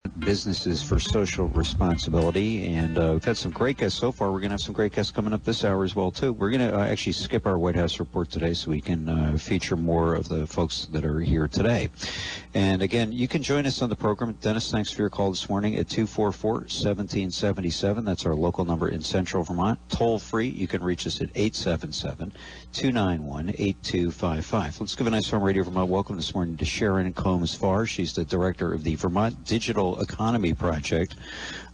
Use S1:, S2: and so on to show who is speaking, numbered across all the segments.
S1: Businesses for social responsibility, and we've had some great guests so far. We're going to have some great guests coming up this hour as well too. We're going to actually skip our White House report today so we can feature more of the folks that are here today. And again, you can join us on the program. Dennis, thanks for your call this morning at 244-1777. That's our local number in Central Vermont. Toll free, you can reach us at 877-291-8255. Let's give a nice warm Radio Vermont welcome this morning to Sharon Combes-Farr. She's the director of the Vermont Digital Economy Project,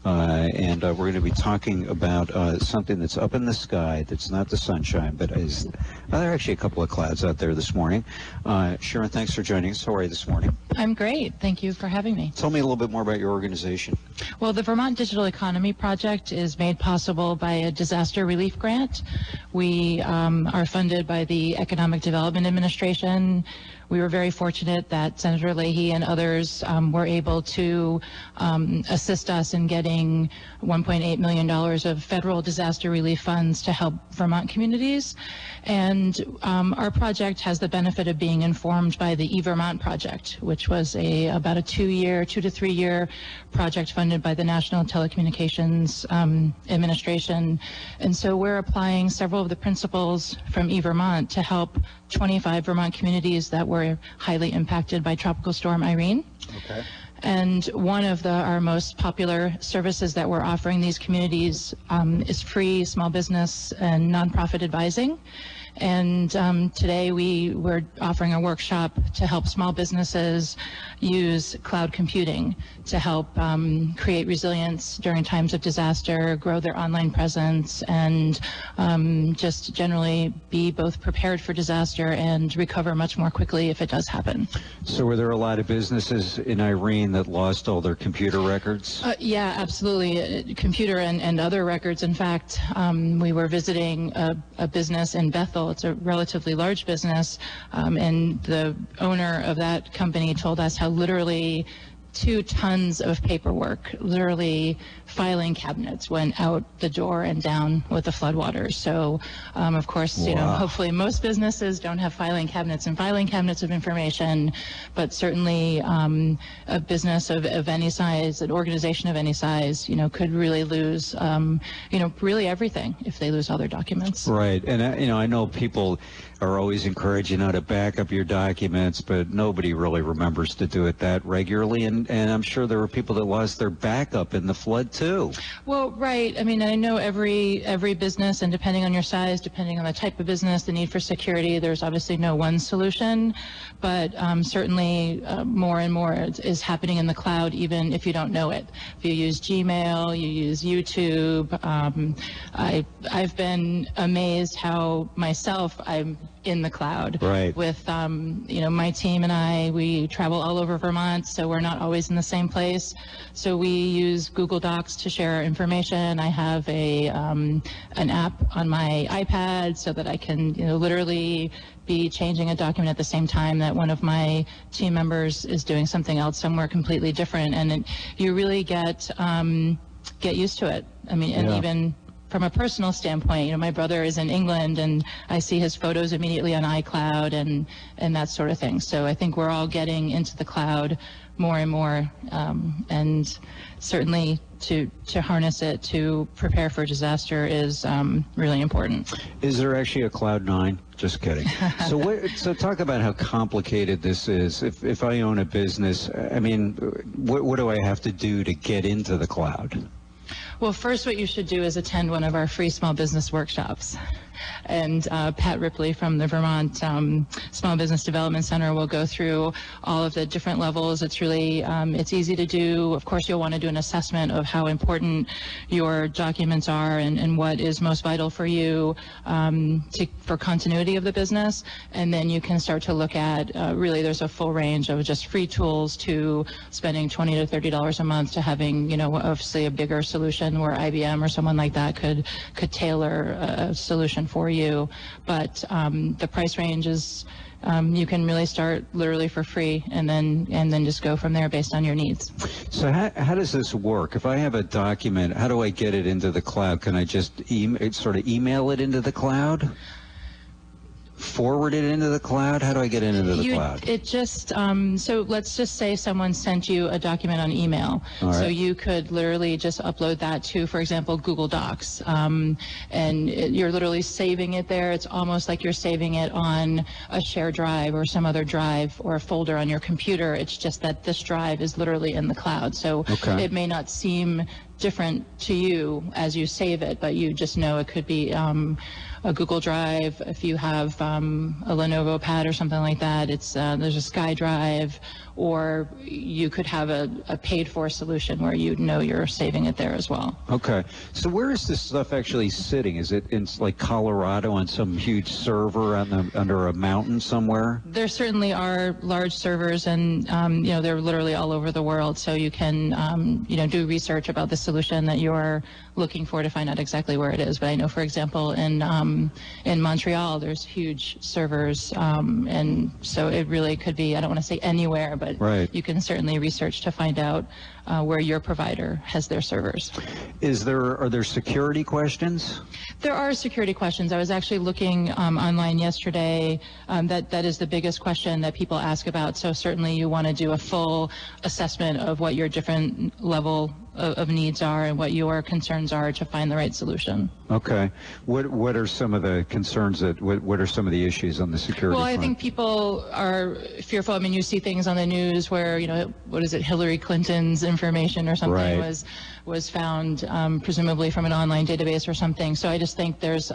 S1: and we're going to be talking about something that's up in the sky that's not the sunshine, but is there are actually a couple of clouds out there this morning. Sharon, thanks for joining us. How are you this morning?
S2: I'm great. Thank you for having me.
S1: Tell me a little bit more about your organization.
S2: Well, the Vermont Digital Economy Project is made possible by a disaster relief grant. We are funded by the Economic Development Administration. We were very fortunate that Senator Leahy and others were able to assist us in getting $1.8 million of federal disaster relief funds to help Vermont communities. And our project has the benefit of being informed by the eVermont project, which was about a 2 to 3 year project funded by the National Telecommunications Administration. And so we're applying several of the principles from eVermont to help 25 Vermont communities that were highly impacted by Tropical Storm Irene.
S1: Okay.
S2: And one of our most popular services that we're offering these communities is free small business and nonprofit advising. And today we're offering a workshop to help small businesses use cloud computing to help create resilience during times of disaster, grow their online presence, and just generally be both prepared for disaster and recover much more quickly if it does happen.
S1: So were there a lot of businesses in Irene that lost all their computer records?
S2: Yeah, absolutely. Computer and other records. In fact, we were visiting a business in Bethel. It's a relatively large business, and the owner of that company told us how literally 2 tons of paperwork, literally filing cabinets, went out the door and down with the floodwaters. So, of course, you know, hopefully most businesses don't have filing cabinets and filing cabinets of information, but certainly a business of any size, an organization of any size, you know, could really lose, you know, really everything if they lose all their documents.
S1: Right, and you know, I know people are always encouraging you to back up your documents, but nobody really remembers to do it that regularly, and I'm sure there were people that lost their backup in the flood too.
S2: Well, right. I mean, I know every business, and depending on your size, depending on the type of business, the need for security, there's obviously no one solution, but certainly more and more is happening in the cloud, even if you don't know it. If you use Gmail, you use YouTube. I've been amazed how myself I'm in the cloud.
S1: Right.
S2: With you know, my team and we travel all over Vermont, so we're not always in the same place. So we use Google Docs to share our information. I have an app on my iPad so that I can, you know, literally be changing a document at the same time that one of my team members is doing something else somewhere completely different, and you really get used to it. I mean, and even from a personal standpoint, you know, my brother is in England, and I see his photos immediately on iCloud and that sort of thing. So I think we're all getting into the cloud more and more, and certainly to harness it to prepare for disaster is really important.
S1: Is there actually a Cloud 9? Just kidding. So talk about how complicated this is. If I own a business, I mean, what do I have to do to get into the cloud?
S2: Well, first what you should do is attend one of our free small business workshops. And Pat Ripley from the Vermont Small Business Development Center will go through all of the different levels. It's really, it's easy to do. Of course, you'll want to do an assessment of how important your documents are and what is most vital for you for continuity of the business. And then you can start to look at, really there's a full range of just free tools to spending $20 to $30 a month to having, you know, obviously a bigger solution where IBM or someone like that could tailor a solution for you. But the price range is, you can really start literally for free and then just go from there based on your needs.
S1: So how does this work? If I have a document, how do I get it into the cloud? Can I just sort of email it into the cloud? forward it into the cloud? How do I get it into the cloud?
S2: It just, so let's just say someone sent you a document on email.
S1: All right.
S2: So you could literally just upload that to, for example, Google Docs. You're literally saving it there. It's almost like you're saving it on a shared drive or some other drive or a folder on your computer. It's just that this drive is literally in the cloud. So it may not seem different to you as you save it, but you just know it could be a Google Drive. If you have a Lenovo pad or something like that, it's there's a SkyDrive, or you could have a paid-for solution where you know you're saving it there as well.
S1: Okay. So where is this stuff actually sitting? Is it in like Colorado on some huge server under a mountain somewhere?
S2: There certainly are large servers, and you know, they're literally all over the world. So you can you know, do research about the solution that you're looking for to find out exactly where it is. But I know, for example, in Montreal, there's huge servers, and so it really could be, I don't want to say anywhere, but you can certainly research to find out where your provider has their servers.
S1: Are there security questions?
S2: There are security questions. I was actually looking online yesterday. That is the biggest question that people ask about. So certainly you want to do a full assessment of what your different level of needs are and what your concerns are to find the right solution.
S1: Okay. What are some of the concerns what are some of the issues on the security front?
S2: Well, I think people are fearful. I mean, you see things on the news where, you know, what is it, Hillary Clinton's information or something was found, presumably from an online database or something. So I just think there's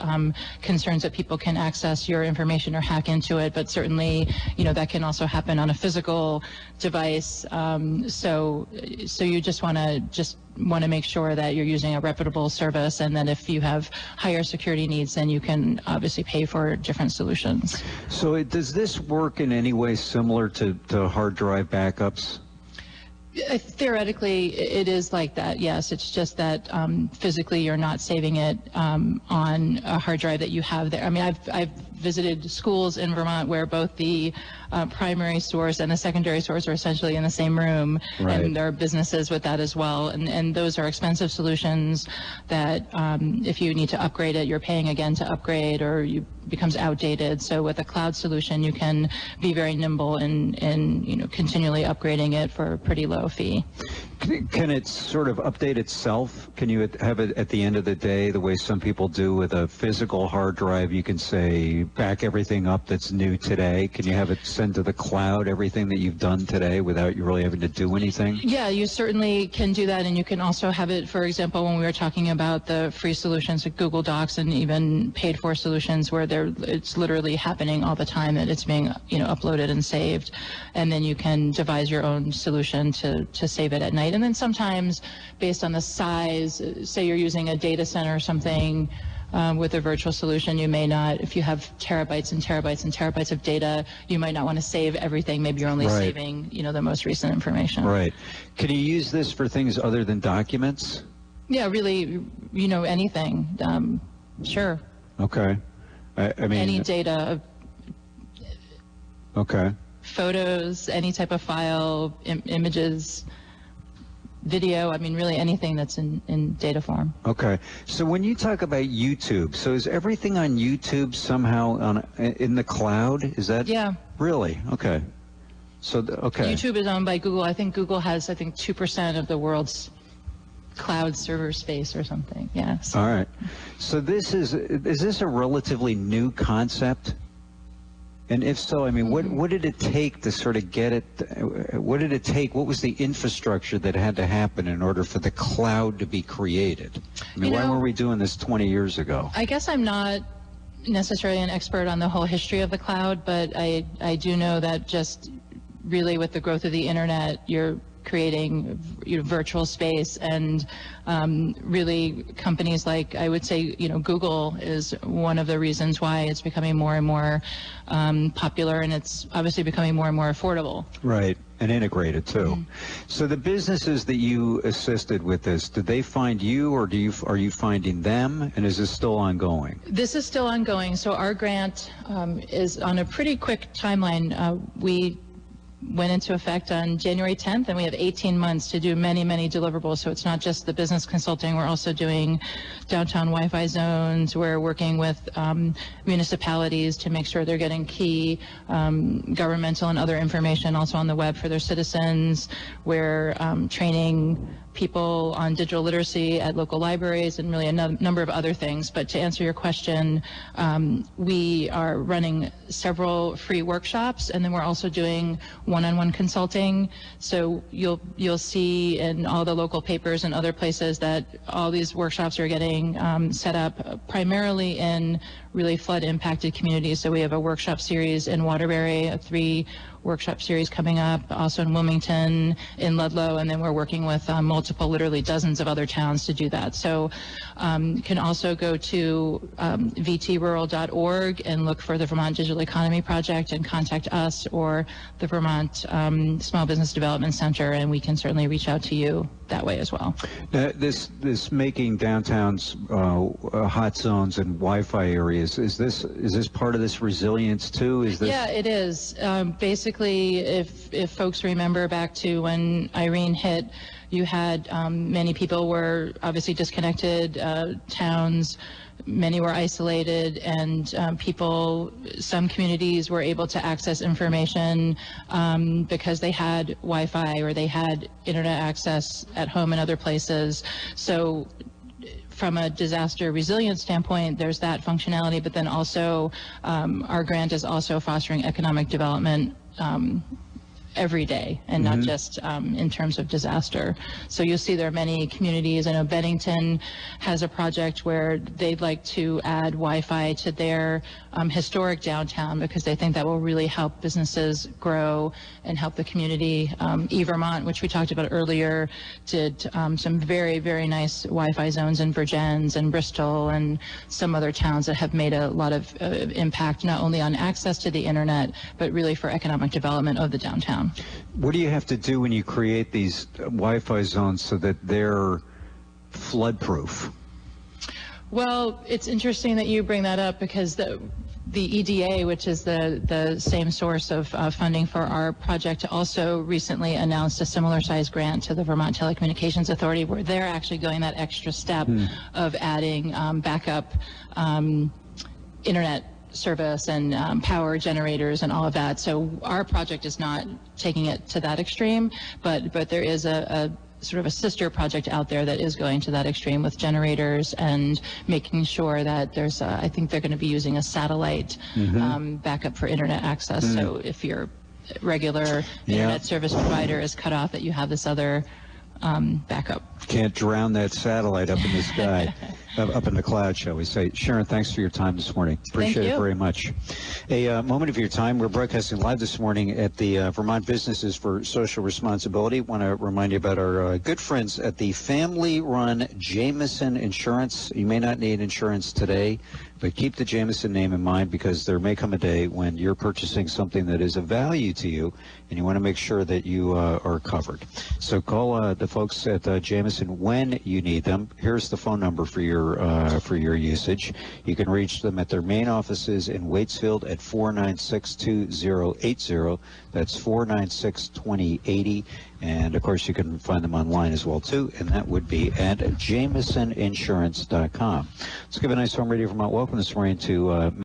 S2: concerns that people can access your information or hack into it, but certainly, you know, that can also happen on a physical device. So you just want to make sure that you're using a reputable service, and that if you have higher security needs, then you can obviously pay for different solutions.
S1: So does this work in any way similar to hard drive backups?
S2: Theoretically, it is like that, yes. It's just that physically you're not saving it on a hard drive that you have there. I mean, I've visited schools in Vermont where both the primary source and the secondary source are essentially in the same room, and there are businesses with that as well. And those are expensive solutions that if you need to upgrade it, you're paying again to upgrade, or it becomes outdated. So with a cloud solution, you can be very nimble in you know, continually upgrading it for a pretty low fee.
S1: Can it sort of update itself? Can you have it at the end of the day, the way some people do with a physical hard drive? You can say, back everything up that's new today. Can you have it send to the cloud everything that you've done today without you really having to do anything? Yeah,
S2: you certainly can do that, and you can also have it, for example, when we were talking about the free solutions like Google Docs and even paid-for solutions where it's literally happening all the time, that it's being, you know, uploaded and saved, and then you can devise your own solution to save it at night. And then sometimes, based on the size, say you're using a data center or something, with a virtual solution, you may not, if you have terabytes and terabytes and terabytes of data, you might not want to save everything. Maybe you're only saving, you know, the most recent information. Right.
S1: Can you use this for things other than documents?
S2: Yeah, really, you know, anything. Sure.
S1: Okay. I mean,
S2: any data.
S1: Okay.
S2: Photos, any type of file, images, video, I mean, really anything that's in data form. Okay.
S1: So when you talk about YouTube, so is everything on YouTube somehow in the cloud? Is that?
S2: Yeah.
S1: Really? Okay. So, okay.
S2: YouTube is owned by Google. I think Google has, 2% of the world's cloud server space or something. Yes.
S1: All right. So is this a relatively new concept? And if so, I mean, what did it take to sort of get it? What did it take? What was the infrastructure that had to happen in order for the cloud to be created? I mean, why were we doing this 20 years ago?
S2: I guess I'm not necessarily an expert on the whole history of the cloud, but I do know that just really with the growth of the internet, you're creating virtual space, and really companies like, I would say, Google is one of the reasons why it's becoming more and more popular, and it's obviously becoming more and more affordable.
S1: Right, and integrated too. Mm-hmm. So the businesses that you assisted with this, did they find you, or are you finding them, and is this still ongoing?
S2: This is still ongoing. So our grant is on a pretty quick timeline. went into effect on January 10th, and we have 18 months to do many, many deliverables. So it's not just the business consulting. We're also doing downtown Wi-Fi zones. We're working with municipalities to make sure they're getting key governmental and other information also on the web for their citizens. We're training people on digital literacy at local libraries and really a number of other things. But to answer your question, we are running several free workshops, and then we're also doing one-on-one consulting. So you'll see in all the local papers and other places that all these workshops are getting set up primarily in really flood-impacted communities. So we have a workshop series in Waterbury, a 3-workshop series coming up, also in Wilmington, in Ludlow, and then we're working with multiple, literally dozens of other towns to do that. So you can also go to vtrural.org and look for the Vermont Digital Economy Project and contact us or the Vermont Small Business Development Center, and we can certainly reach out to you that way as well.
S1: This making downtowns hot zones and Wi-Fi areas, is this part of this resilience too?
S2: Yeah, it is. Basically, if folks remember back to when Irene hit, you had many people were obviously disconnected, towns, many were isolated, and some communities were able to access information because they had Wi-Fi or they had internet access at home and other places. So from a disaster resilience standpoint, there's that functionality, but then also our grant is also fostering economic development every day and not just in terms of disaster. So you'll see there are many communities. I know Bennington has a project where they'd like to add Wi-Fi to their historic downtown because they think that will really help businesses grow and help the community. Vermont, which we talked about earlier, did some very, very nice Wi-Fi zones in Vergennes and Bristol and some other towns that have made a lot of impact not only on access to the internet, but really for economic development of the downtown.
S1: What do you have to do when you create these Wi-Fi zones so that they're flood-proof?
S2: Well, it's interesting that you bring that up because the EDA, which is the same source of funding for our project, also recently announced a similar size grant to the Vermont Telecommunications Authority, where they're actually going that extra step of adding backup internet service and power generators and all of that. So our project is not taking it to that extreme, but there is a sort of a sister project out there that is going to that extreme with generators and making sure that there's I think they're going to be using a satellite backup for internet access. So if your regular internet service provider is cut off, that you have this other backup.
S1: Can't drown that satellite up in the sky, up in the cloud, shall we say. Sharon, thanks for your time this morning. Appreciate it very much. A moment of your time. We're broadcasting live this morning at the Vermont Businesses for Social Responsibility. Want to remind you about our good friends at the family-run Jameson Insurance. You may not need insurance today, but keep the Jameson name in mind because there may come a day when you're purchasing something that is of value to you and you want to make sure that you are covered. So call the folks at Jameson when you need them. Here's the phone number for your usage. You can reach them at their main offices in Waitsfield at 496-2080. That's 496-2080. And, of course, you can find them online as well, too, and that would be at jamesoninsurance.com. Let's give a nice home radio Vermont welcome this morning to